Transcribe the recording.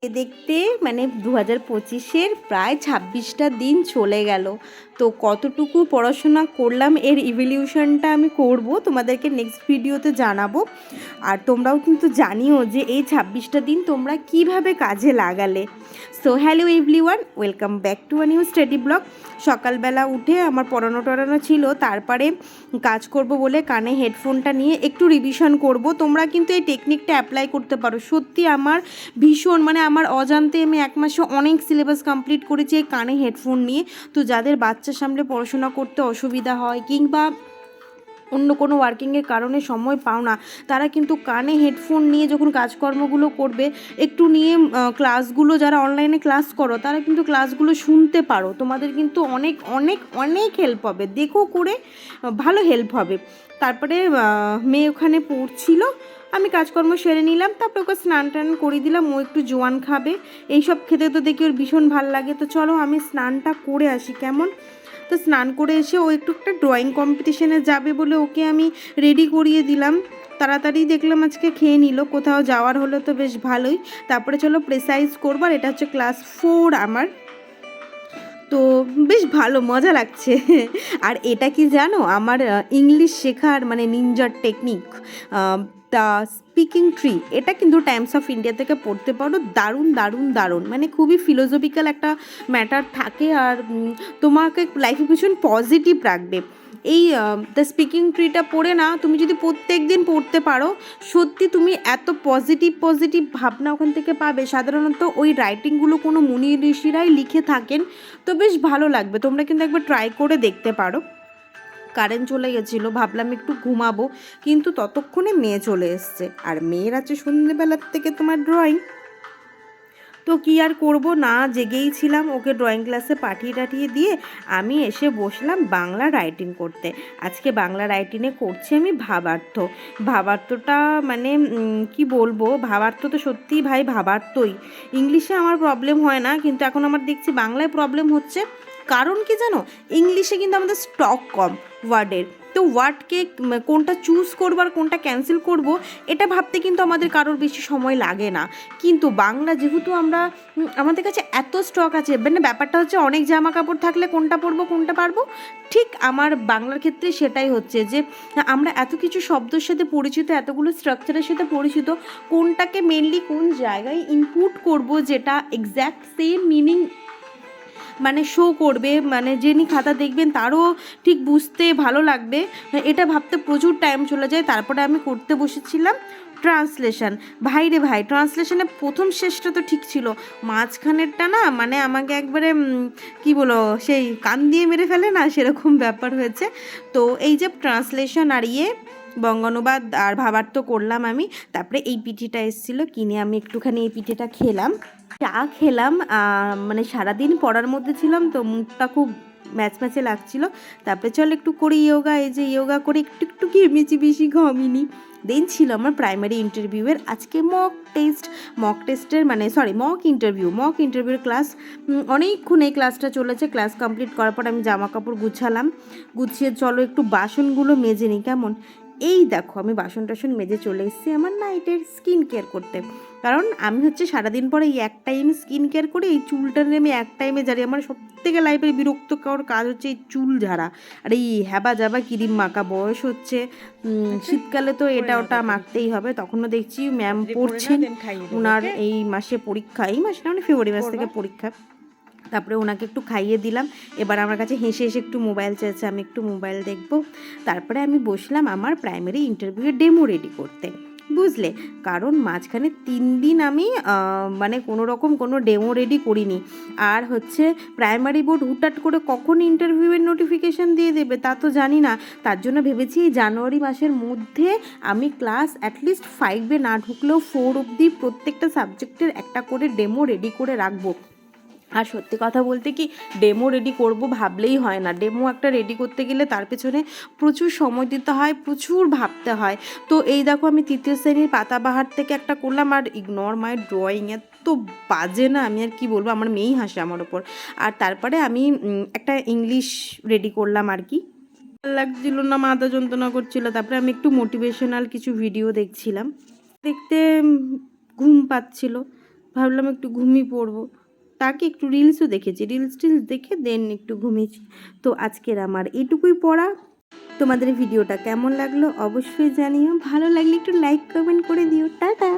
দেখতে মানে 2025-এর প্রায় 26টা দিন চলে গেল। তো কতটুকু পড়াশোনা করলাম এর ইভ্যালুয়েশনটা আমি করব, তোমাদেরকে নেক্সট ভিডিওতে জানাবো। আর তোমরাও কিন্তু জানিও যে এই 26টা দিন তোমরা কিভাবে কাজে লাগালে। So hello everyone, welcome back to a new study blog. সকালবেলা উঠে আমার পড়ানো টড়ানো ছিল, তারপরে কাজ করব বলে কানে হেডফোনটা নিয়ে একটু রিভিশন করব। তোমরা কিন্তু এই টেকনিকটা অ্যাপ্লাই করতে পারো। সত্যি আমার ভীষণ মানে আমার অজান্তে আমি এক মাসে অনেক সিলেবাস কমপ্লিট করেছি এই কানে হেডফোন নিয়ে। তো যাদের বাচ্চার সামনে পড়াশোনা করতে অসুবিধা হয় কিংবা অন্য কোনো ওয়ার্কিংয়ের কারণে সময় পাও না, তারা কিন্তু কানে হেডফোন নিয়ে যখন কাজকর্মগুলো করবে, একটু নিয়ে ক্লাসগুলো যারা অনলাইনে ক্লাস করো তারা কিন্তু ক্লাসগুলো শুনতে পারো। তোমাদের কিন্তু অনেক অনেক অনেক হেল্প হবে, দেখো করে ভালো হেল্প হবে। তারপরে মেয়ে ওখানে পড়ছিল, আমি কাজকর্ম সেরে নিলাম, তারপরে ওকে স্নান টান করে দিলাম। ও একটু জোয়ান খাবে, এইসব খেতে তো দেখি ওর ভীষণ ভাল লাগে। তো চলো আমি স্নানটা করে আসি কেমন। তো স্নান করে এসে ও একটু একটা ড্রয়িং কম্পিটিশনে যাবে বলে ওকে আমি রেডি করিয়ে দিলাম। তাড়াতাড়ি দেখলাম আজকে খেয়ে নিল, কোথাও যাওয়ার হলো তো বেশ ভালোই। তারপরে চলো প্রেসাইজ করবার, এটা হচ্ছে ক্লাস 4 আমার। তো বেশ ভালো মজা লাগছে। আর এটা কি জানো, আমার ইংলিশ শেখার মানে নিনজার টেকনিক, দ্য স্পিকিং ট্রি, এটা কিন্তু টাইমস অফ ইন্ডিয়া থেকে পড়তে পারো। দারুণ দারুণ দারুণ, মানে খুবই ফিলোসফিক্যাল একটা ম্যাটার থাকে। আর তোমাকে লাইফে ভীষণ পজিটিভ রাখবে। এই দ্য স্পিকিং ট্রিটা পড়ে না, তুমি যদি প্রত্যেক দিন পড়তে পারো, সত্যি তুমি এত পজিটিভ পজিটিভ ভাবনা ওখান থেকে পাবে। সাধারণত ওই রাইটিংগুলো কোনো মুনি ঋষিরাই লিখে থাকেন। তো বেশ ভালো লাগবে, তোমরা কিন্তু একবার ট্রাই করে দেখতে পারো। কারেন্ট চলে গেছিলো, ভাবলাম একটু ঘুমাবো, কিন্তু ততক্ষণে মেয়ে চলে এসছে। আর মেয়ের আছে সন্ধ্যেবেলার থেকে তোমার ড্রয়িং। তো কী আর করব, না জেগেই ছিলাম, ওকে ড্রয়িং ক্লাসে পাঠিয়ে দিয়ে আমি এসে বসলাম বাংলা রাইটিং করতে। আজকে বাংলা রাইটিংয়ে করছি আমি ভাবার্থ। ভাবার্থটা মানে কি বলবো, ভাবার্থ তো সত্যিই ভাই ভাবার্থই। ইংলিশে আমার প্রবলেম হয় না, কিন্তু এখন আমার দেখছি বাংলায় প্রবলেম হচ্ছে। কারণ কি জানো, ইংলিশে কিন্তু আমাদের স্টক কম ওয়ার্ডের। তো ওয়ার্ডকে কোনটা চুজ করবো আর কোনটা ক্যান্সেল করব, এটা ভাবতে কিন্তু আমাদের কারোর বেশি সময় লাগে না। কিন্তু বাংলা যেহেতু আমরা আমাদের কাছে এত স্টক আছে, মানে ব্যাপারটা হচ্ছে অনেক জামা কাপড় থাকলে কোনটা পরবো কোনটা পারবো। ঠিক আমার বাংলার ক্ষেত্রে সেটাই হচ্ছে যে আমরা এত কিছু শব্দের সাথে পরিচিত, এতগুলো স্ট্রাকচারের সাথে পরিচিত, কোনটাকে মেনলি কোন জায়গায় ইনপুট করব যেটা এক্স্যাক্ট সেম মিনিং মানে শো করবে, মানে যিনি খাতা দেখবেন তারও ঠিক বুঝতে ভালো লাগবে, এটা ভাবতে প্রচুর টাইম চলে যায়। তারপরে আমি করতে বসেছিলাম ট্রান্সলেশন। ভাই রে ভাই, ট্রান্সলেশনে প্রথম শেষটা তো ঠিক ছিল, মাঝখানেরটা না মানে আমাকে একবারে কি বলো, সেই কান দিয়ে মেরে ফেলে না, সেরকম ব্যাপার হয়েছে। তো এই যে ট্রান্সলেশন আর বঙ্গানুবাদ আর ভাবার্থ করলাম আমি। তারপরে এই পিঠেটা এসেছিলো কিনে, আমি একটুখানি এই পিঠেটা খেলাম, চা খেলাম। মানে সারাদিন পড়ার মধ্যে ছিলাম তো মুখটা খুব ম্যাচম্যাচে লাগছিল। তারপরে চল একটু করি ইয়োগা। এই যে ইয়োগা করে একটু একটু ঘেমেছি, বেশি ঘামিনি। দেন ছিল আমার প্রাইমারি ইন্টারভিউয়ের আজকে মক টেস্টের মানে মক ইন্টারভিউর ক্লাস। অনেকক্ষণ এই ক্লাসটা চলেছে। ক্লাস কমপ্লিট করার পর আমি জামা কাপড় গুছিয়ে চলো একটু বাসনগুলো মেজে নিই কেমন। এই দেখো আমি বাসন টাসন মেজে চলে এসেছি আমার নাইটের স্কিন কেয়ার করতে। কারণ আমি হচ্ছে সারাদিন পরে এই এক টাইম স্কিন কেয়ার করে এই চুলটা আমি এক টাইমে ঝাড়ি। আমার সবথেকে লাইফের বিরক্তকর কাজ হচ্ছে এই চুল ঝাড়া আর এই হ্যাবা যাবা ক্রিম মাখা। বয়স হচ্ছে, শীতকালে তো এটা ওটা মাখতেই হবে। তখনও দেখছি ম্যাম পড়ছেন, ওনার এই মাসে পরীক্ষা, এই মাসে না মানে ফেব্রুয়ারি মাস থেকে পরীক্ষা। তারপরে ওনাকে একটু খাইয়ে দিলাম। এবার আমার কাছে হেসে একটু মোবাইল চাইছে, আমি একটু মোবাইল দেখব। তারপরে আমি বসলাম আমার প্রাইমারি ইন্টারভিউয়ের ডেমো রেডি করতে, বুঝলে। কারণ মাঝখানে 3 দিন আমি মানে কোনো রকম কোনো ডেমো রেডি করিনি। আর হচ্ছে প্রাইমারি বোর্ড হুটহাট করে কখন ইন্টারভিউয়ের নোটিফিকেশান দিয়ে দেবে তা তো জানি না। তার জন্য ভেবেছি এই জানুয়ারি মাসের মধ্যে আমি ক্লাস অ্যাটলিস্ট 5-এ না ঢুকলেও 4 অবধি প্রত্যেকটা সাবজেক্টের একটা করে ডেমো রেডি করে রাখবো। আর সত্যি কথা বলতে কি, ডেমো রেডি করব ভাবলেই হয় না। ডেমো একটা রেডি করতে গেলে তার পেছনে প্রচুর সময় দিতে হয়, প্রচুর ভাবতে হয়। তো এই দেখো আমি 3য় শ্রেণীর পাতাবাহার থেকে একটা করলাম। আর ইগনোর মাই ড্রয়িং, এত বাজে না, আমি আর কি বলবো, আমার মেয়েই হাসে আমার ওপর। আর তারপরে আমি একটা ইংলিশ রেডি করলাম আর কি, ভালো লাগছিল না, মাথা যন্ত্রণা করছিল। তারপরে আমি একটু মোটিভেশনাল কিছু ভিডিও দেখছিলাম, দেখতে ঘুম পাচ্ছিল। ভাবলাম একটু ঘুমিয়ে পড়বো। তাকে একটু রিলসও দেখেছি, রিলস টিলস দেখে দেন একটু ঘুমিয়েছি। তো আজকের আমার এটুকুই পড়া। তোমাদের ভিডিওটা কেমন লাগলো অবশ্যই জানিও, ভালো লাগলে একটু লাইক কমেন্ট করে দিও। টাটা।